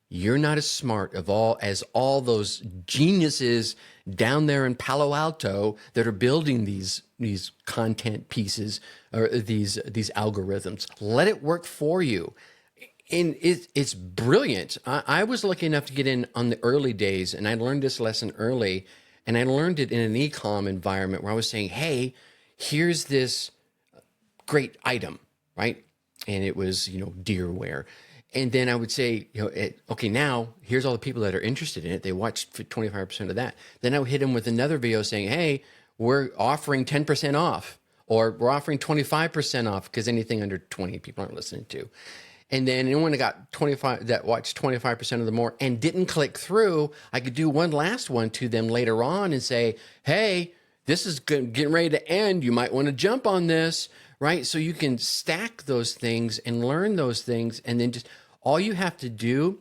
You're not as smart as all those geniuses down there in Palo Alto that are building these content pieces or these algorithms. Let it work for you. And it's brilliant. I was lucky enough to get in on the early days, and I learned this lesson early, and I learned it in an e-com environment where I was saying, hey, here's this great item, right? And it was, deer wear. And then I would say, okay, now here's all the people that are interested in it. They watched 25% of that. Then I would hit them with another video saying, hey, we're offering 10% off, or we're offering 25% off because anything under 20 people aren't listening to. And then anyone that got 25 that watched 25% of the more and didn't click through, I could do one last one to them later on and say, hey, this is getting ready to end. You might want to jump on this, right? So you can stack those things and learn those things. And then just all you have to do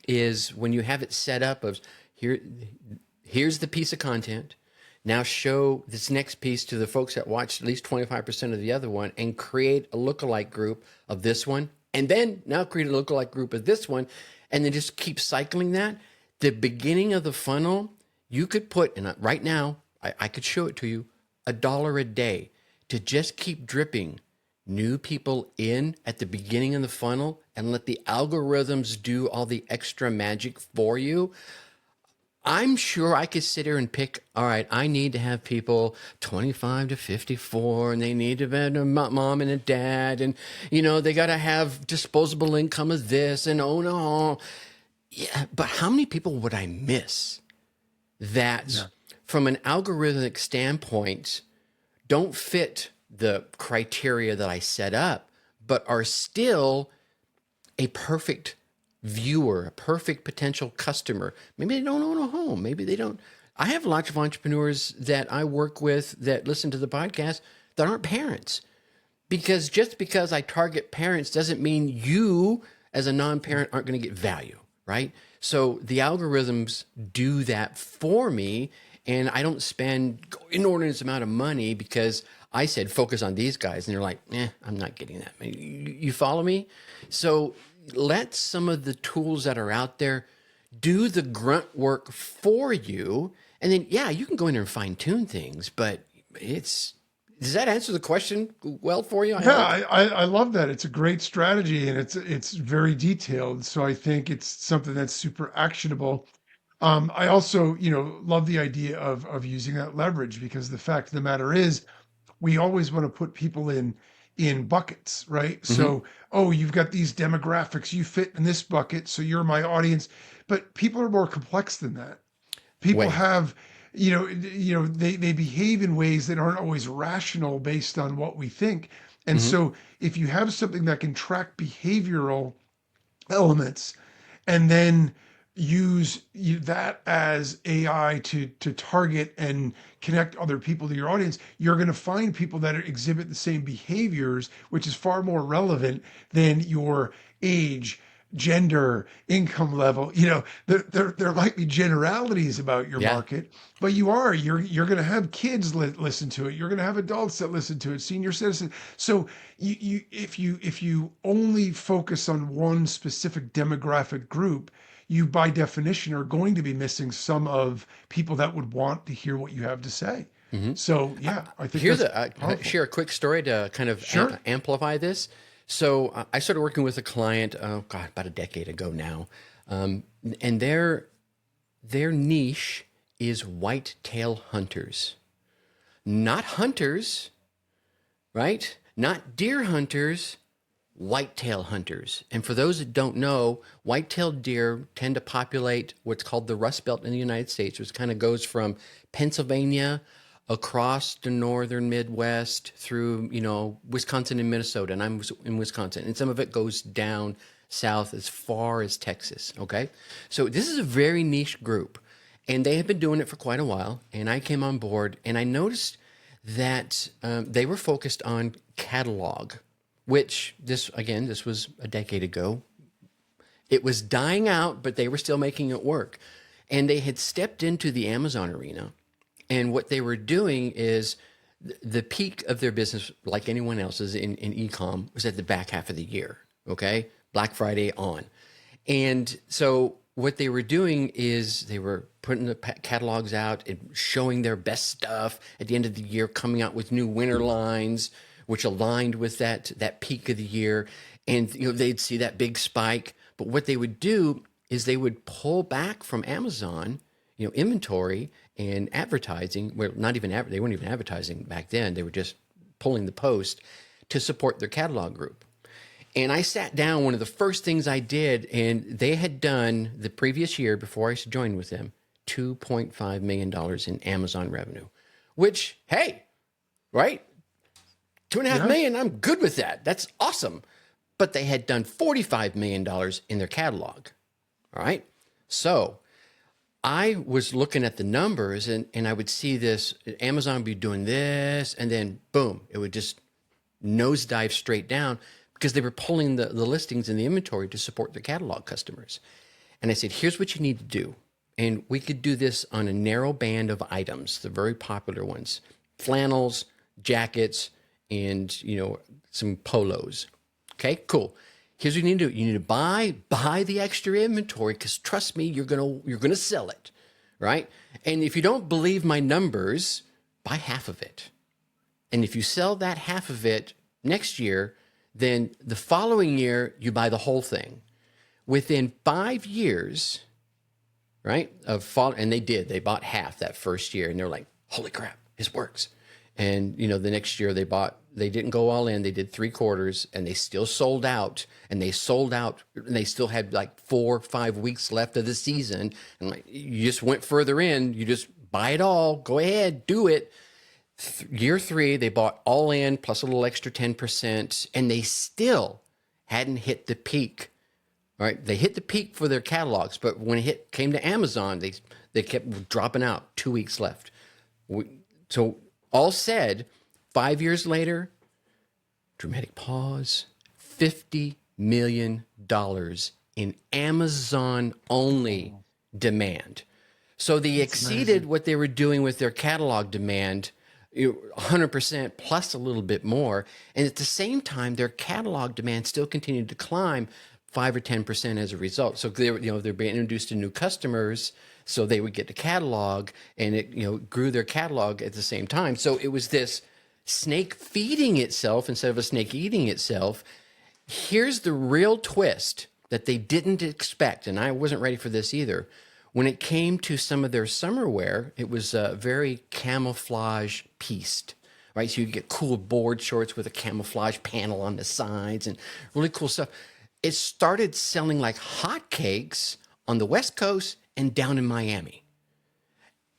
is when you have it set up of here's the piece of content. Now show this next piece to the folks that watched at least 25% of the other one and create a lookalike group of this one. And then now create a lookalike group of this one, and then just keep cycling that. The beginning of the funnel, you could put, and right now, I could show it to you, $1 a day to just keep dripping new people in at the beginning of the funnel and let the algorithms do all the extra magic for you. I'm sure I could sit here and pick, all right, I need to have people 25 to 54, and they need to have a mom and a dad, and, they got to have disposable income of this, and oh no. Yeah, but how many people would I miss that from an algorithmic standpoint don't fit the criteria that I set up, but are still a perfect viewer, a perfect potential customer? Maybe they don't own a home. Maybe they don't. I have lots of entrepreneurs that I work with that listen to the podcast that aren't parents. Because just because I target parents doesn't mean you as a non-parent aren't going to get value, right? So the algorithms do that for me, and I don't spend inordinate amount of money because I said focus on these guys, and they're like, I'm not getting that. You follow me? So let some of the tools that are out there do the grunt work for you. And then, you can go in there and fine tune things, but does that answer the question well for you? I love that. It's a great strategy, and it's very detailed. So I think it's something that's super actionable. I also, love the idea of using that leverage, because the fact of the matter is we always want to put people in buckets, right? Mm-hmm. So, you've got these demographics, you fit in this bucket, so you're my audience. But people are more complex than that. People have, they behave in ways that aren't always rational based on what we think. And so if you have something that can track behavioral elements and then use that as AI to target and connect other people to your audience, you're going to find people that exhibit the same behaviors, which is far more relevant than your age, gender, income level. There might be generalities about your Yeah. market, but you're going to have kids listen to it. You're going to have adults that listen to it, senior citizens. So if you only focus on one specific demographic group, you by definition are going to be missing some of people that would want to hear what you have to say. Hmm. So yeah, I think Here's that's a powerful. share a quick story to kind of Sure. amplify this. So I started working with a client, oh God, about a decade ago now, and their niche is whitetail hunters, not hunters, right? Not deer hunters, whitetail hunters. And for those that don't know, white-tailed deer tend to populate what's called the Rust Belt in the United States, which kind of goes from Pennsylvania across the northern Midwest through, Wisconsin and Minnesota. And I'm in Wisconsin. And some of it goes down south as far as Texas. Okay. So this is a very niche group. And they have been doing it for quite a while. And I came on board and I noticed that they were focused on catalog, which this was a decade ago. It was dying out, but they were still making it work. And they had stepped into the Amazon arena. And what they were doing is the peak of their business, like anyone else's in e-com, was at the back half of the year. Okay. Black Friday on. And so what they were doing is they were putting the catalogs out and showing their best stuff at the end of the year, coming out with new winter lines, which aligned with that peak of the year. And they'd see that big spike. But what they would do is they would pull back from Amazon, inventory and advertising. Well, not even they weren't even advertising back then. They were just pulling the post to support their catalog group. And I sat down, one of the first things I did, and they had done the previous year before I joined with them, $2.5 million in Amazon revenue, which, hey, right? 2.5 Yeah. million, I'm good with that. That's awesome. But they had done $45 million in their catalog. All right. So I was looking at the numbers and I would see this, Amazon would be doing this, and then boom, it would just nosedive straight down because they were pulling the listings in the inventory to support their catalog customers. And I said, here's what you need to do. And we could do this on a narrow band of items, the very popular ones, flannels, jackets, and, some polos. Okay, cool. Here's what you need to do. You need to buy the extra inventory because trust me, you're gonna sell it, right? And if you don't believe my numbers, buy half of it. And if you sell that half of it next year, then the following year you buy the whole thing. Within 5 years, right, and they bought half that first year, and they're like, holy crap, this works. And the next year they didn't go all in, they did 3/4, and they still sold out, and they still had like 4 or 5 weeks left of the season. And like, you just went further in, you just buy it all, go ahead, do it. Year 3, they bought all in plus a little extra 10%, and they still hadn't hit the peak. Right? They hit the peak for their catalogs, but when it came to Amazon, they kept dropping out. 2 weeks left. So all said, 5 years later, dramatic pause, $50 million in Amazon only demand. So they exceeded what they were doing with their catalog demand, 100% plus a little bit more. And at the same time, their catalog demand still continued to climb 5 or 10% as a result. So they're being introduced to new customers, so they would get the catalog, and it grew their catalog at the same time. So it was this snake feeding itself instead of a snake eating itself. Here's the real twist that they didn't expect, and I wasn't ready for this either. When it came to some of their summer wear, it was very camouflage pieced, right? So you get cool board shorts with a camouflage panel on the sides and really cool stuff. It started selling like hotcakes on the West Coast and down in Miami.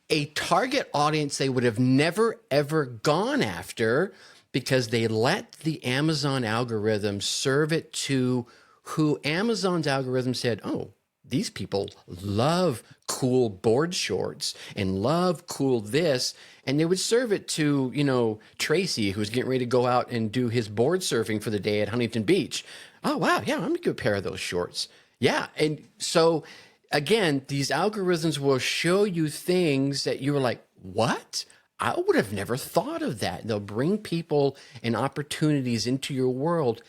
A target audience they would have never, ever gone after because they let the Amazon algorithm serve it to who Amazon's algorithm said, oh, these people love cool board shorts and love cool this. And they would serve it to, Tracy, who's getting ready to go out and do his board surfing for the day at Huntington Beach. Oh, wow. Yeah, I'm going to get a pair of those shorts. Yeah. And so, again, these algorithms will show you things that you were like, what? I would have never thought of that. They'll bring people and opportunities into your world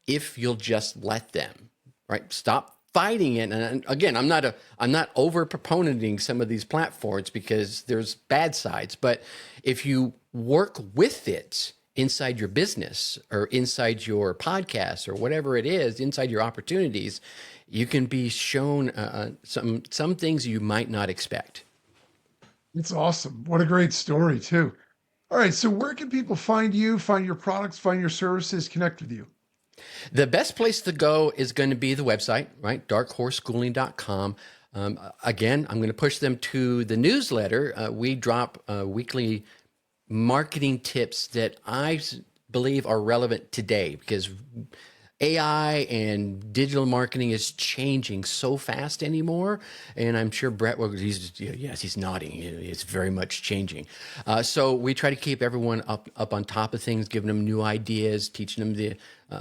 if you'll just let them, right? Stop fighting it. And again, I'm not over proponenting some of these platforms because there's bad sides, but if you work with it inside your business or inside your podcast or whatever it is, inside your opportunities, you can be shown some things you might not expect. It's awesome. What a great story, too. All right. So, where can people find you, find your products, find your services, connect with you? The best place to go is going to be the website, right? darkhorseschooling.com. Again, I'm going to push them to the newsletter. We drop weekly marketing tips that I believe are relevant today because AI and digital marketing is changing so fast anymore. And I'm sure Brett will, he's nodding. It's very much changing. So we try to keep everyone up on top of things, giving them new ideas, teaching them the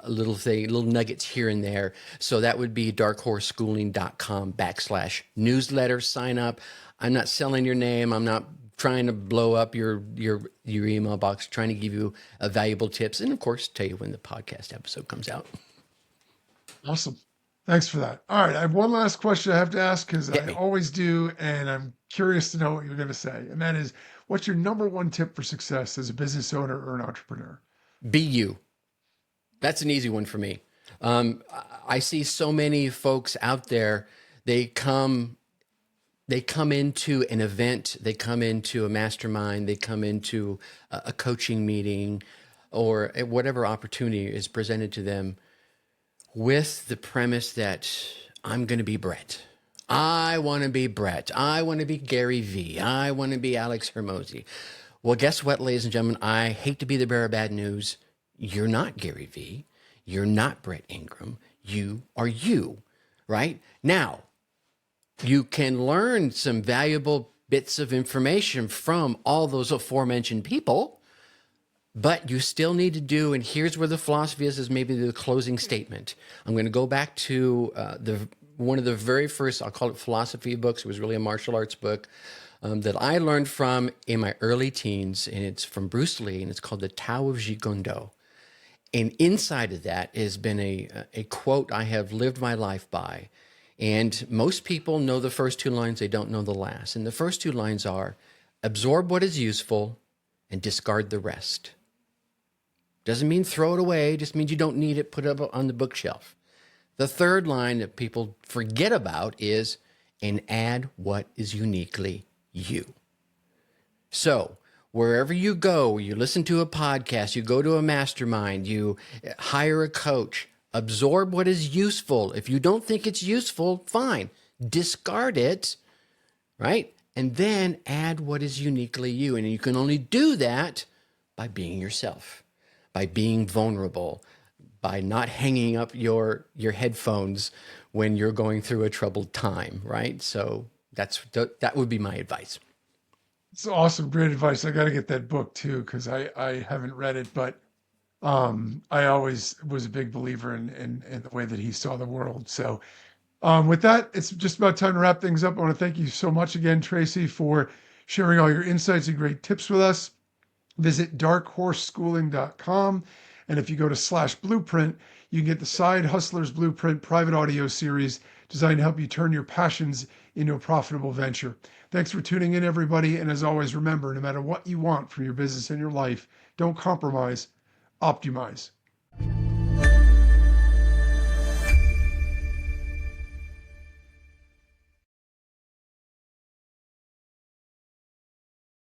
little nuggets here and there. So that would be darkhorseschooling.com/newsletter. Sign up. I'm not selling your name. I'm not trying to blow up your email box, trying to give you valuable tips. And of course, tell you when the podcast episode comes out. Awesome. Thanks for that. All right. I have one last question I have to ask because Hit I me. always do. And I'm curious to know what you're going to say. And that is, what's your number one tip for success as a business owner or an entrepreneur? Be you. That's an easy one for me. I see so many folks out there. They come into an event, they come into a mastermind, they come into a coaching meeting, or whatever opportunity is presented to them with the premise that I'm going to be Brett. I want to be Brett. I want to be Gary V. I want to be Alex Hermosi. Well, guess what, ladies and gentlemen? I hate to be the bearer of bad news. You're not Gary V. You're not Brett Ingram. You are you, right? Now, you can learn some valuable bits of information from all those aforementioned people, but you still need to do, and here's where the philosophy is maybe the closing statement. I'm going to go back to one of the very first, I'll call it philosophy books. It was really a martial arts book that I learned from in my early teens, and it's from Bruce Lee, and it's called the Tao of Jeet Kune Do. And inside of that has been a quote I have lived my life by. And most people know the first two lines, they don't know the last. And the first two lines are, absorb what is useful and discard the rest. Doesn't mean throw it away, just means you don't need it, put it up on the bookshelf. The third line that people forget about is, and add what is uniquely you. So wherever you go, you listen to a podcast, you go to a mastermind, you hire a coach, absorb what is useful. If you don't think it's useful, fine. Discard it, right? And then add what is uniquely you. And you can only do that by being yourself, by being vulnerable, by not hanging up your headphones when you're going through a troubled time, right? So that would be my advice. It's awesome. Great advice. I got to get that book too, because I haven't read it, but I always was a big believer in the way that he saw the world. So with that, it's just about time to wrap things up. I want to thank you so much again, Tracy, for sharing all your insights and great tips with us. Visit darkhorseschooling.com. And if you go to /blueprint, you can get the Side Hustlers Blueprint private audio series designed to help you turn your passions into a profitable venture. Thanks for tuning in, everybody. And as always, remember, no matter what you want from your business and your life, don't compromise, optimize.